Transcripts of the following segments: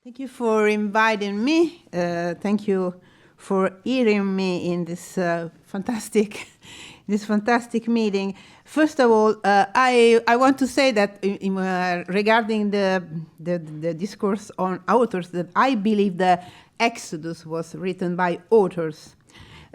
Thank you for inviting me. Thank you for hearing me in this fantastic meeting. First of all, I want to say that regarding the discourse on authors, that I believe the Exodus was written by authors.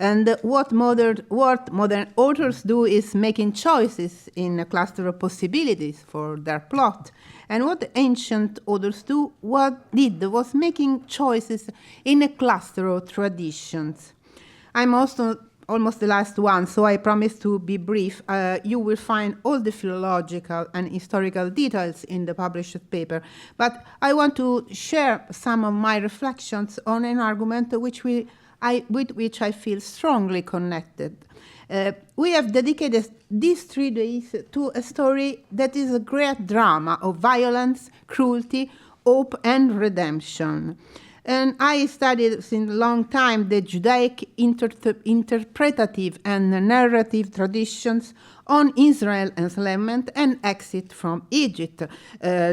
And what modern authors do is making choices in a cluster of possibilities for their plot. And what the ancient authors was making choices in a cluster of traditions. I'm also almost the last one, so I promise to be brief. You will find all the philological and historical details in the published paper, but I want to share some of my reflections on an argument with which I feel strongly connected. We have dedicated these 3 days to a story that is a great drama of violence, cruelty, hope, and redemption. And I studied since a long time the Judaic interpretative and narrative traditions on Israel enslavement and exit from Egypt,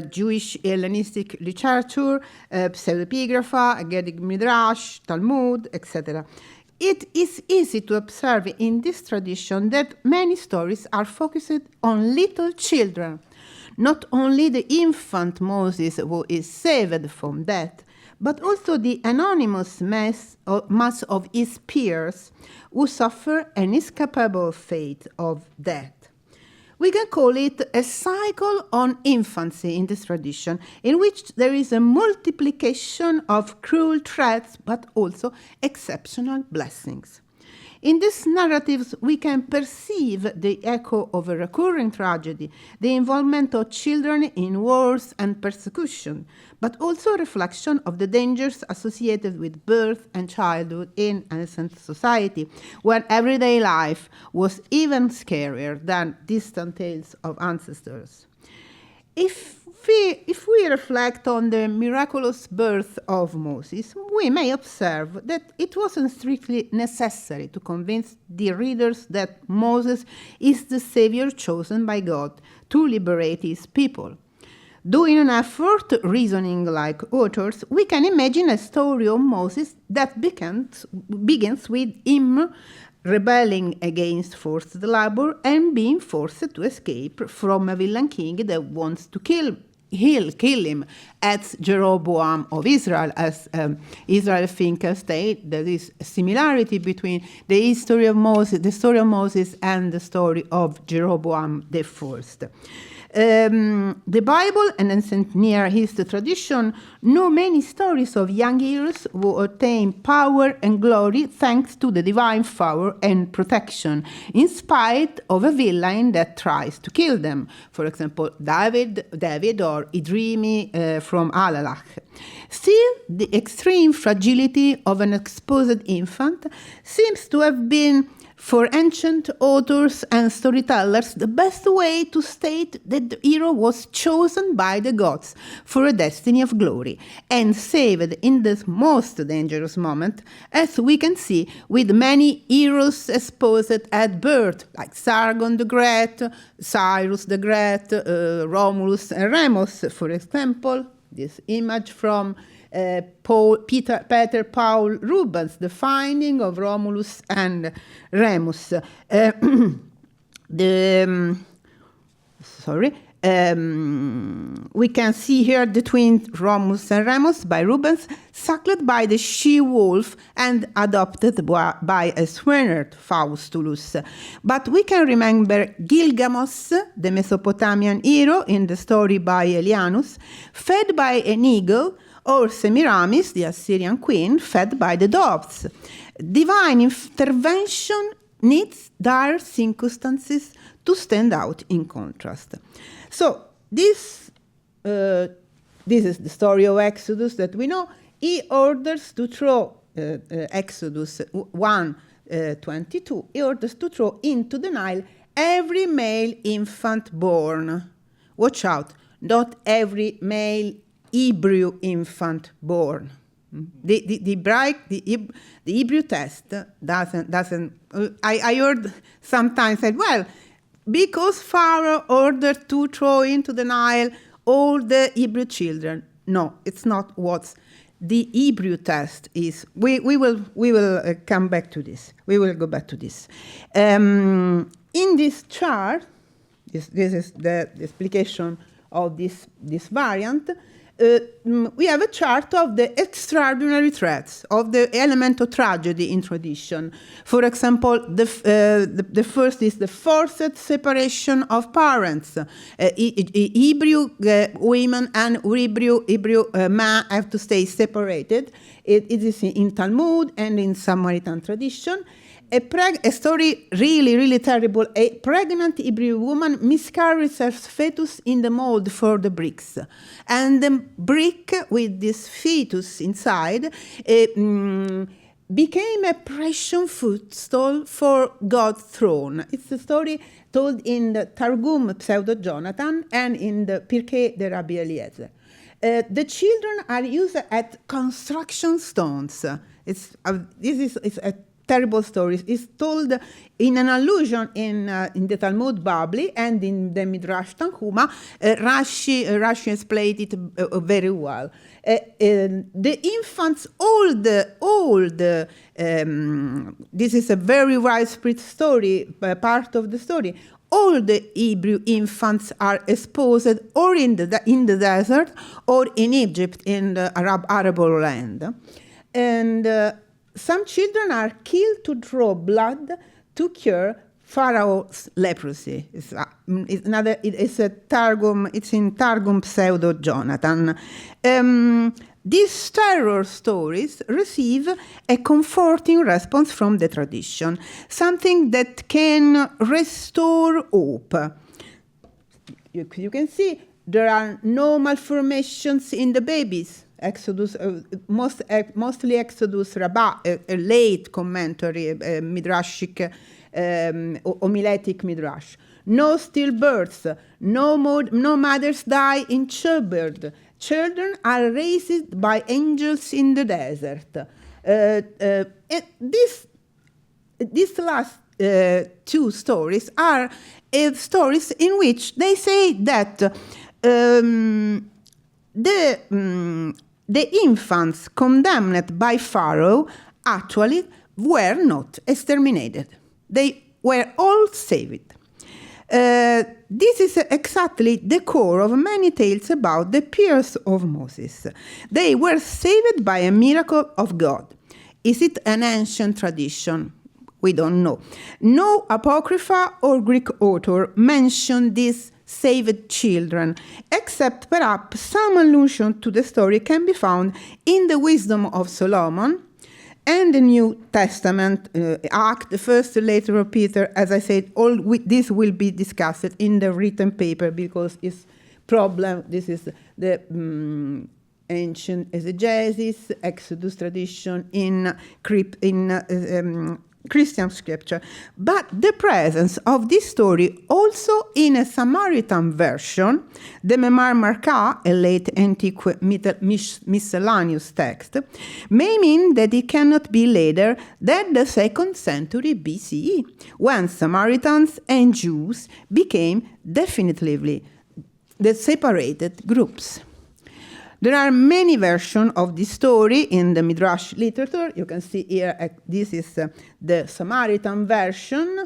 Jewish Hellenistic literature, pseudepigrapha, Aggadic Midrash, Talmud, etc. It is easy to observe in this tradition that many stories are focused on little children, not only the infant Moses who is saved from death, but also the anonymous mass of his peers who suffer an inescapable fate of death. We can call it a cycle on infancy in this tradition, in which there is a multiplication of cruel threats, but also exceptional blessings. In these narratives, we can perceive the echo of a recurring tragedy, the involvement of children in wars and persecution, but also a reflection of the dangers associated with birth and childhood in ancient society, where everyday life was even scarier than distant tales of ancestors. If we reflect on the miraculous birth of Moses, we may observe that it wasn't strictly necessary to convince the readers that Moses is the savior chosen by God to liberate his people. Doing an effort, reasoning like authors, we can imagine a story of Moses that begins with him rebelling against forced labor and being forced to escape from a villain king that wants to kill him, as Jeroboam of Israel, as Israel thinkers state. There is a similarity between the story of Moses and the story of Jeroboam the First. The Bible and ancient Near East tradition know many stories of young heroes who attain power and glory thanks to the divine power and protection, in spite of a villain that tries to kill them. For example, David or Idrimi from Alalach. Still, the extreme fragility of an exposed infant seems to have been, for ancient authors and storytellers, the best way to state that the hero was chosen by the gods for a destiny of glory and saved in the most dangerous moment, as we can see with many heroes exposed at birth, like Sargon the Great, Cyrus the Great, Romulus and Remus, for example. This image from Peter Paul Rubens, The Finding of Romulus and Remus. We can see here the twin Romulus and Remus by Rubens, suckled by the she-wolf and adopted by a swineherd, Faustulus. But we can remember Gilgamesh, the Mesopotamian hero in the story by Elianus, fed by an eagle, or Semiramis, the Assyrian queen, fed by the doves. Divine intervention needs dire circumstances to stand out in contrast. So this is the story of Exodus that we know. He orders to throw, Exodus 1:22, he orders to throw into the Nile every male infant born. Watch out, not every male Hebrew infant born. The Hebrew text doesn't. I heard sometimes said, well, because Pharaoh ordered to throw into the Nile all the Hebrew children. no, it's not what the Hebrew text is. We will come back to this. We will go back to this. In this chart, this is the explication of this variant. We have a chart of the extraordinary threats of the element of tragedy in tradition. For example, the first is the forced separation of parents. Hebrew women and Hebrew men have to stay separated. It is in Talmud and in Samaritan tradition. A story really terrible. A pregnant Hebrew woman miscarries her fetus in the mold for the bricks. And the brick with this fetus inside became a precious footstool for God's throne. It's a story told in the Targum Pseudo-Jonathan and in the Pirkei de Rabbi Eliezer. The children are used as construction stones. This is a terrible story. It's told in an allusion in the Talmud Babli and in the Midrash Tanhuma. Rashi explained it very well. The infants, this is a very widespread story, part of the story. All the Hebrew infants are exposed or in the desert or in Egypt, in the Arable land. And some children are killed to draw blood to cure Pharaoh's leprosy. It's in Targum Pseudo-Jonathan. These terror stories receive a comforting response from the tradition, something that can restore hope. You can see there are no malformations in the babies. Exodus, mostly Exodus Rabbah, a late commentary, midrashic, homiletic midrash. No stillbirths, no mothers die in childbirth. Children are raised by angels in the desert. These last two stories are stories in which they say that the infants condemned by Pharaoh actually were not exterminated. They were all saved. This is exactly the core of many tales about the peers of Moses. They were saved by a miracle of God. Is it an ancient tradition? We don't know. No Apocrypha or Greek author mentioned these saved children, except perhaps some allusion to the story can be found in the Wisdom of Solomon and the New Testament, Act, the first letter of Peter. As I said, this will be discussed in the written paper because it's problem. This is the ancient exegesis, Exodus tradition in Christian scripture, but the presence of this story also in a Samaritan version, the Memar Marka, a late antique miscellaneous text, may mean that it cannot be later than the 2nd century BCE, when Samaritans and Jews became definitively the separated groups. There are many versions of this story in the Midrash literature. You can see here, this is the Samaritan version.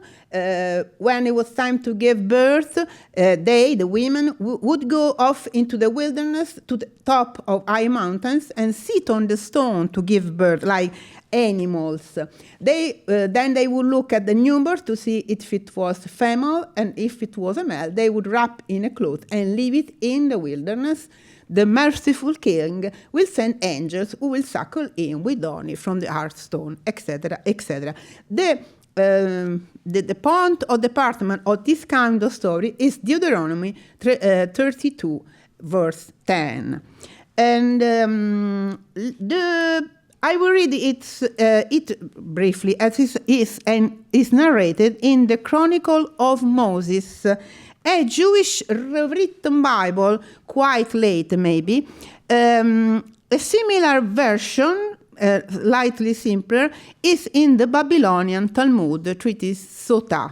When it was time to give birth, the women, would go off into the wilderness to the top of high mountains and sit on the stone to give birth, like animals. Then they would look at the number to see if it was female, and if it was a male, they would wrap in a cloth and leave it in the wilderness. The merciful king will send angels who will suckle in with honey from the hearthstone, etc., etc. The point of department of this kind of story is Deuteronomy 32, verse 10. And I will read it briefly, as is narrated in the Chronicle of Moses, a Jewish written Bible, quite late maybe. A similar version, slightly simpler, is in the Babylonian Talmud, the treatise Sotah.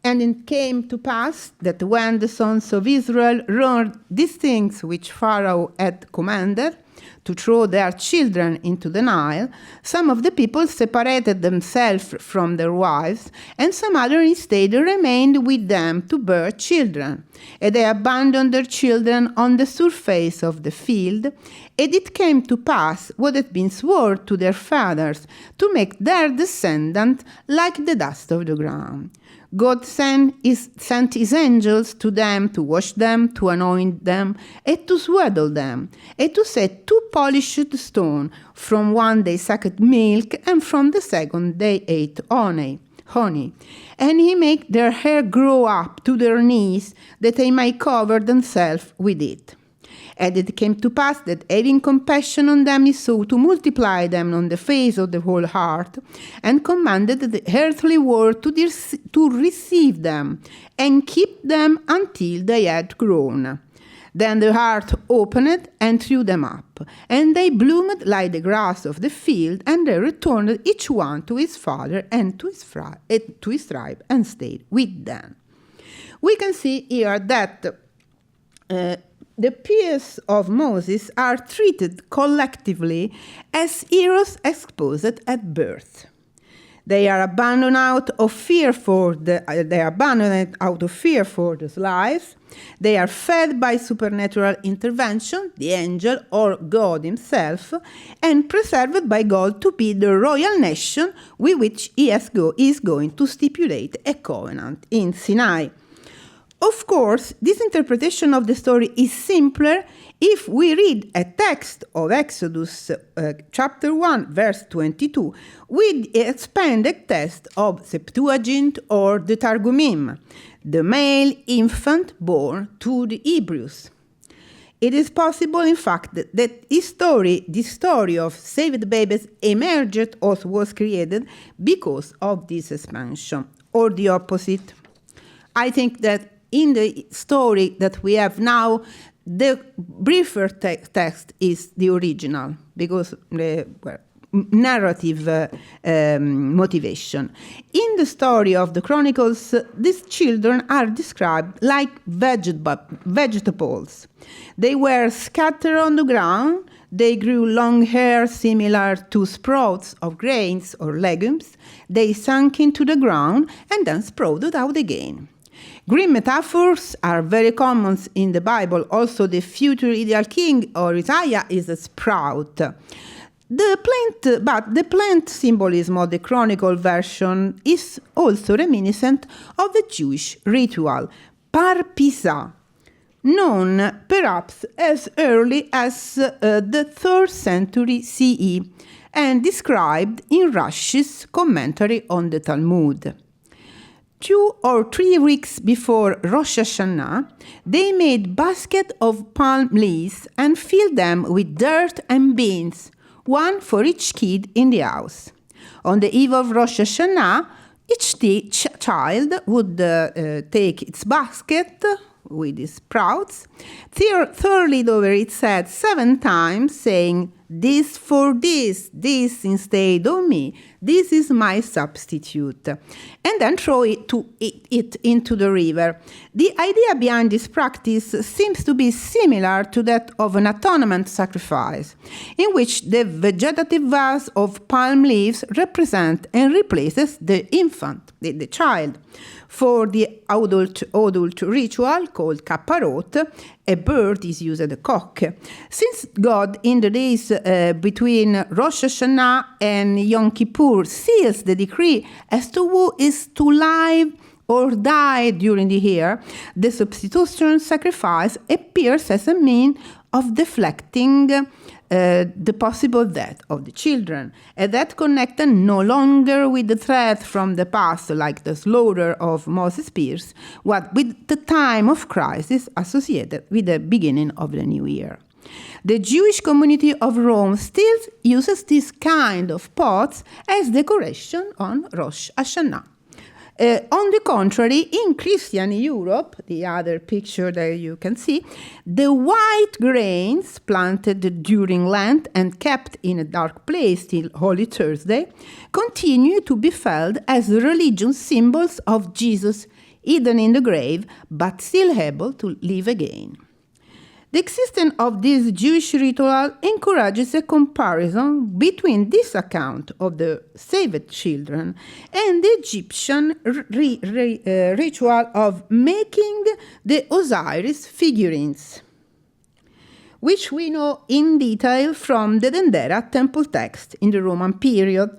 And it came to pass that when the sons of Israel learned these things which Pharaoh had commanded, to throw their children into the Nile, some of the people separated themselves from their wives, and some others instead remained with them to bear children. And they abandoned their children on the surface of the field, and it came to pass what had been sworn to their fathers, to make their descendants like the dust of the ground. God sent his angels to them to wash them, to anoint them, and to swaddle them, and to set 2 polished stones. From one they sucked milk, and from the second they ate honey. And he made their hair grow up to their knees, that they might cover themselves with it. And it came to pass that, having compassion on them, he sought to multiply them on the face of the whole heart, and commanded the earthly world to receive them, and keep them until they had grown. Then the heart opened and threw them up, and they bloomed like the grass of the field, and they returned each one to his father and to his tribe, and stayed with them. We can see here that the peers of Moses are treated collectively as heroes exposed at birth. They are abandoned out of fear for their lives. They are fed by supernatural intervention, the angel or God himself, and preserved by God to be the royal nation with which he is going to stipulate a covenant in Sinai. Of course, this interpretation of the story is simpler if we read a text of Exodus chapter 1, verse 22, with the expanded text of Septuagint or the Targumim, the male infant born to the Hebrews. It is possible, in fact, that this story of saved babies emerged or was created because of this expansion, or the opposite. I think that in the story that we have now, the briefer text is the original, because narrative motivation. In the story of the Chronicles, these children are described like vegetables. They were scattered on the ground. They grew long hair similar to sprouts of grains or legumes. They sank into the ground and then sprouted out again. Green metaphors are very common in the Bible. Also, the future ideal king or Isaiah is a sprout. But the plant symbolism of the Chronicle version is also reminiscent of the Jewish ritual, parpisa, known perhaps as early as the 3rd century CE, and described in Rashi's commentary on the Talmud. 2 or 3 weeks before Rosh Hashanah, they made baskets of palm leaves and filled them with dirt and beans, one for each kid in the house. On the eve of Rosh Hashanah, each child would take its basket with its sprouts, thoroughly over its head 7 times, saying, "This for this instead of me, this is my substitute," and then throw it into the river. The idea behind this practice seems to be similar to that of an atonement sacrifice, in which the vegetative vase of palm leaves represents and replaces the infant, the child. For the adult ritual called kapparot, a bird is used, a cock. Since God, in the days between Rosh Hashanah and Yom Kippur, seals the decree as to who is to live or die during the year, the substitution sacrifice appears as a means of deflecting the possible death of the children, and that connected no longer with the threat from the past, like the slaughter of Moses' peers, but with the time of crisis associated with the beginning of the new year. The Jewish community of Rome still uses this kind of pots as decoration on Rosh Hashanah. On the contrary, in Christian Europe, the other picture that you can see, the white grains planted during Lent and kept in a dark place till Holy Thursday continue to be felt as religious symbols of Jesus' hidden in the grave, but still able to live again. The existence of this Jewish ritual encourages a comparison between this account of the saved children and the Egyptian ritual of making the Osiris figurines, which we know in detail from the Dendera temple text in the Roman period,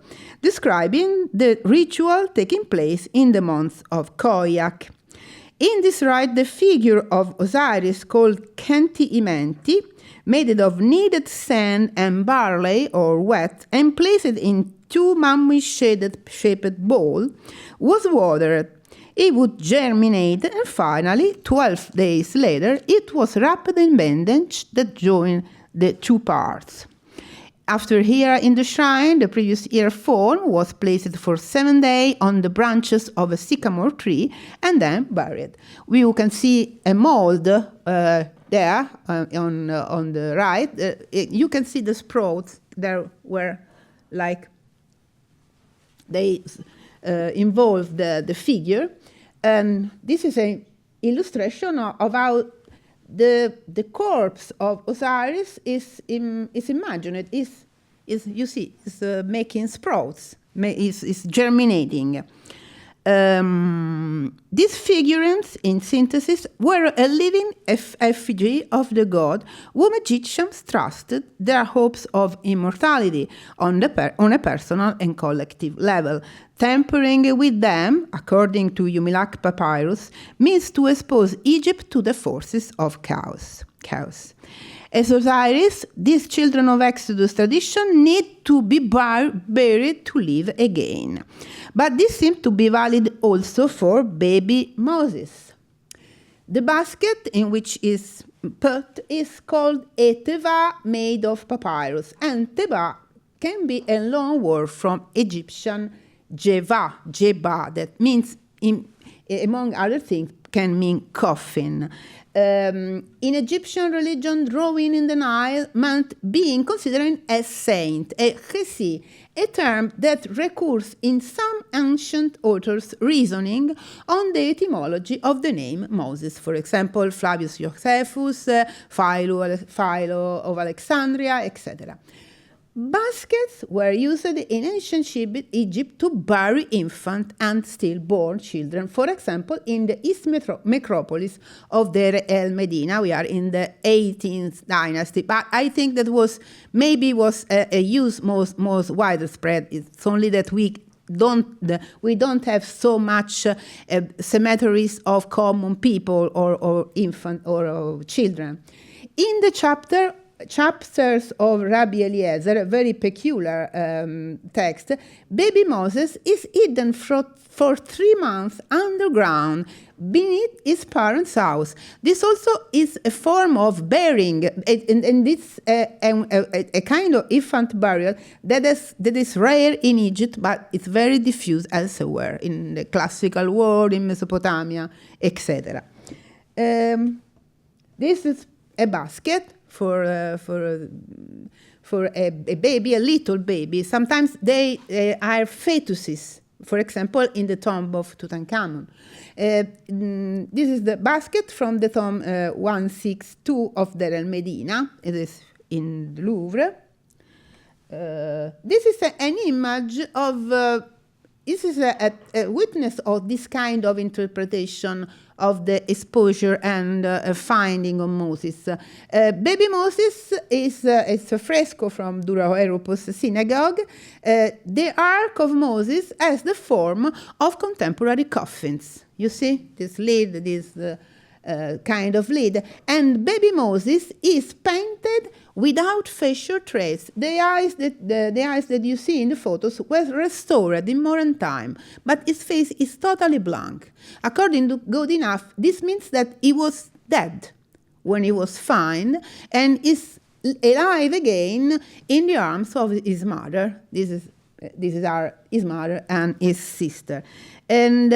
describing the ritual taking place in the month of Koyak. In this rite, the figure of Osiris, called Kenti Imenti, made of kneaded sand and barley or wet, and placed in two mummy-shaped bowls, was watered. It would germinate, and finally, 12 days later, it was wrapped in bandage that joined the two parts. After here in the shrine, the previous year form was placed for 7 days on the branches of a sycamore tree and then buried. You can see a mold there on the right. You can see the sprouts there were like they involve the figure. And this is an illustration of how the corpse of Osiris is imagined, is you see, is making sprouts, is germinating. These figurines, in synthesis, were a living effigy of the god whom Egyptians trusted their hopes of immortality on a personal and collective level. Tampering with them, according to Yumilak Papyrus, means to expose Egypt to the forces of chaos. As Osiris, these children of Exodus tradition need to be buried to live again. But this seems to be valid also for baby Moses. The basket in which is put is called a teva, made of papyrus, and teva can be a loan word from Egyptian jeba, that means, among other things, can mean coffin. In Egyptian religion, drawing in the Nile meant being considered a saint, a chesi, a term that recurs in some ancient authors' reasoning on the etymology of the name Moses. For example, Flavius Josephus, Philo of Alexandria, etc. Baskets were used in ancient Egypt to bury infant and stillborn children. For example, in the East Necropolis of Deir el Medina, we are in the 18th dynasty. But I think that was a use most widespread. It's only that we don't have so much cemeteries of common people or infant or children. In the chapters of Rabbi Eliezer, a very peculiar text, baby Moses is hidden for 3 months underground beneath his parents' house. This also is a form of burying, and it's a kind of infant burial that is rare in Egypt, but it's very diffuse elsewhere, in the classical world, in Mesopotamia, etc. This is a basket for a baby, a little baby. Sometimes they are fetuses, for example, in the tomb of Tutankhamun. This is the basket from the tomb 162 of Deir el Medina. It is in the Louvre. This is an image of... This is a witness of this kind of interpretation of the exposure and finding of Moses. Baby Moses is a fresco from Dura Europos synagogue. The Ark of Moses has the form of contemporary coffins. You see this lid, this kind of lid. And baby Moses is painted without facial trace. The eyes that you see in the photos were restored in modern time, but his face is totally blank. According to Good Enough, this means that he was dead when he was found and is alive again in the arms of his mother. This is his mother and his sister. And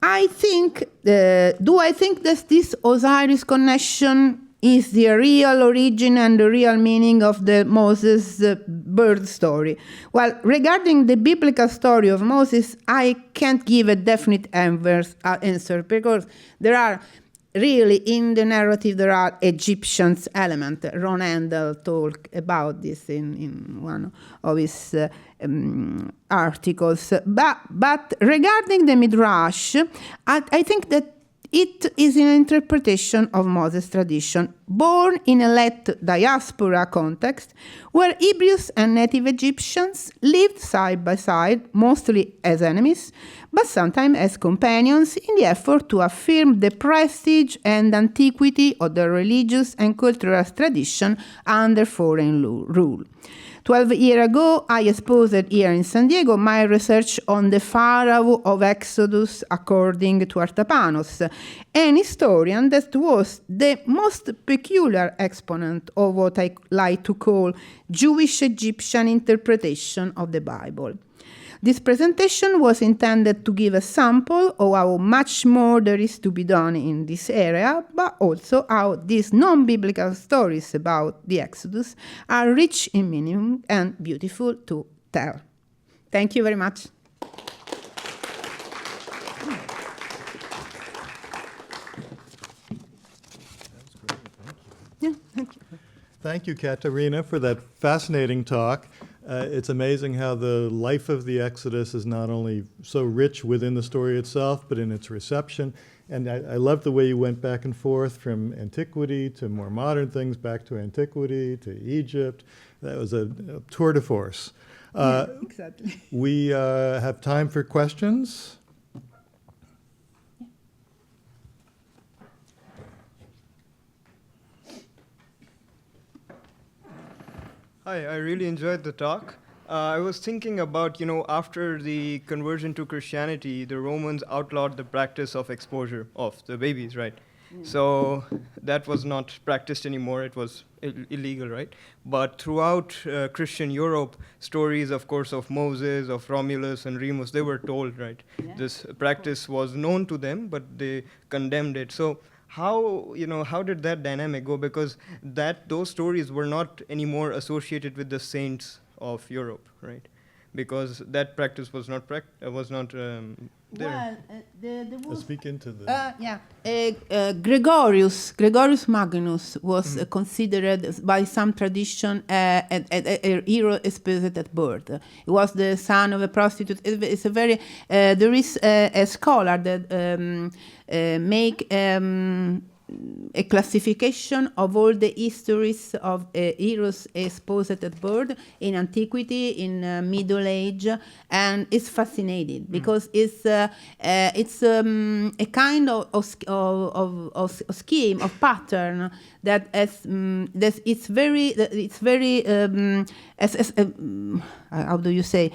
I think, do I think that this Osiris connection is the real origin and the real meaning of the Moses birth story? Well, regarding the biblical story of Moses, I can't give a definite answer because there are really, in the narrative, there are Egyptians element. Ron Handel talked about this in one of his articles. But regarding the Midrash, I think that it is an interpretation of Moses' tradition, born in a late diaspora context, where Hebrews and native Egyptians lived side by side, mostly as enemies, but sometimes as companions in the effort to affirm the prestige and antiquity of their religious and cultural tradition under foreign rule. 12 years ago, I exposed here in San Diego my research on the Pharaoh of Exodus according to Artapanos, an historian that was the most peculiar exponent of what I like to call Jewish Egyptian interpretation of the Bible. This presentation was intended to give a sample of how much more there is to be done in this area, but also how these non-biblical stories about the Exodus are rich in meaning and beautiful to tell. Thank you very much. Yeah, thank you. Thank you, Caterina, for that fascinating talk. It's amazing how the life of the Exodus is not only so rich within the story itself, but in its reception. And I love the way you went back and forth from antiquity to more modern things, back to antiquity to Egypt. That was a tour de force. Yeah, exactly. We have time for questions. Hi, I really enjoyed the talk. I was thinking about, after the conversion to Christianity, the Romans outlawed the practice of exposure of the babies, right? So that was not practiced anymore. It was illegal, right? But throughout Christian Europe, stories, of course, of Moses, of Romulus and Remus, they were told, right? Yeah. This practice was known to them, but they condemned it. So how did that dynamic go? Because those stories were not anymore associated with the saints of Europe, right? Because that practice was not there. Well, there was... Speak into the... Gregorius Magnus was considered by some tradition a hero exposed at birth. He was the son of a prostitute. It's a very... there is a scholar that make a classification of all the histories of heroes exposed at birth in antiquity, in Middle Age, and it's fascinating because it's a kind of scheme of pattern that it's very how do you say,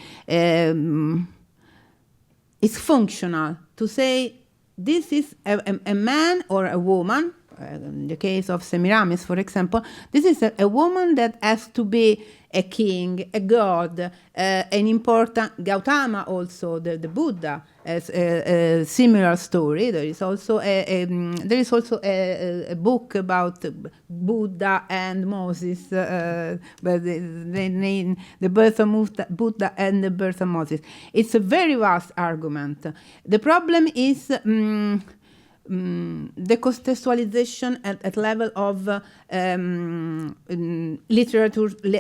it's functional to say. This is a man or a woman, in the case of Semiramis, for example, this is a woman that has to be a king, a god, an important, Gautama also, the Buddha, has a similar story. There is also a book about Buddha and Moses, but the birth of Buddha and the birth of Moses. It's a very vast argument. The problem is the contextualization at level of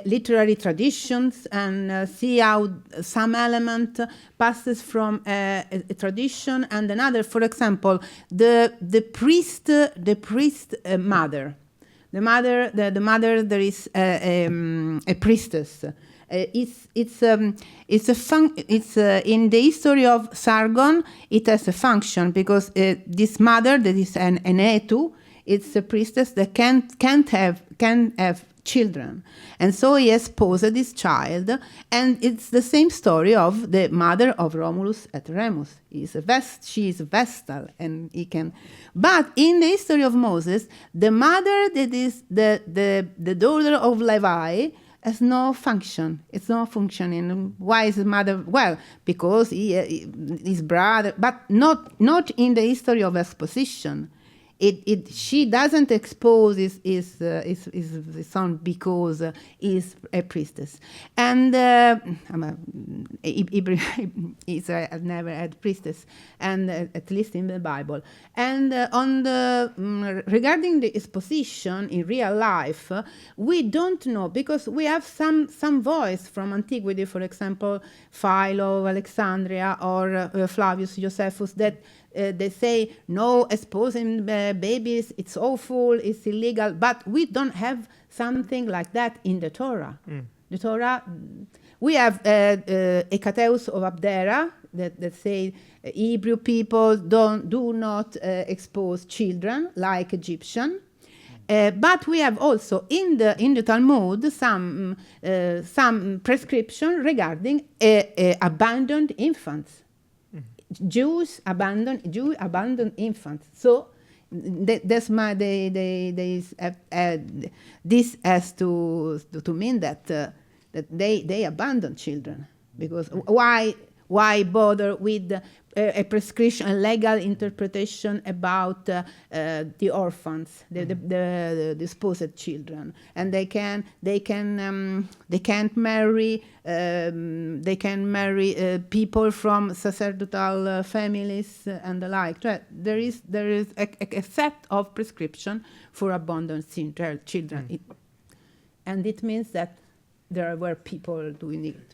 literary traditions, and see how some element passes from a tradition and another. For example, the priest mother. The mother, there is a priestess. It's in the history of Sargon. It has a function because this mother, that is an etu, it's a priestess that can't have children, and so he exposed this child, and it's the same story of the mother of Romulus and Remus. She is a vestal, and he can. But in the history of Moses, the mother that is the daughter of Levi has no function. It's not functioning. Why is his mother? Well, because his brother, but not in the history of exposition. she doesn't expose his son because he's a priestess. And Israel had never had priestess, and at least in the Bible. And regarding his position in real life, we don't know, because we have some voice from antiquity, for example, Philo of Alexandria or Flavius Josephus, that they say, no, exposing babies, it's awful, it's illegal, but we don't have something like that in the Torah. The Torah, we have Hekateus of Abdera that say Hebrew people do not expose children like Egyptian. But we have also in the Talmud some prescription regarding abandoned infants. Jews abandon infants. So that's this has to mean that they abandon children, because why bother with a prescription, a legal interpretation about the orphans, the disposed children, and they can't marry people from sacerdotal families and the like. There is a set of prescription for abandoned children, and it means that there were people doing it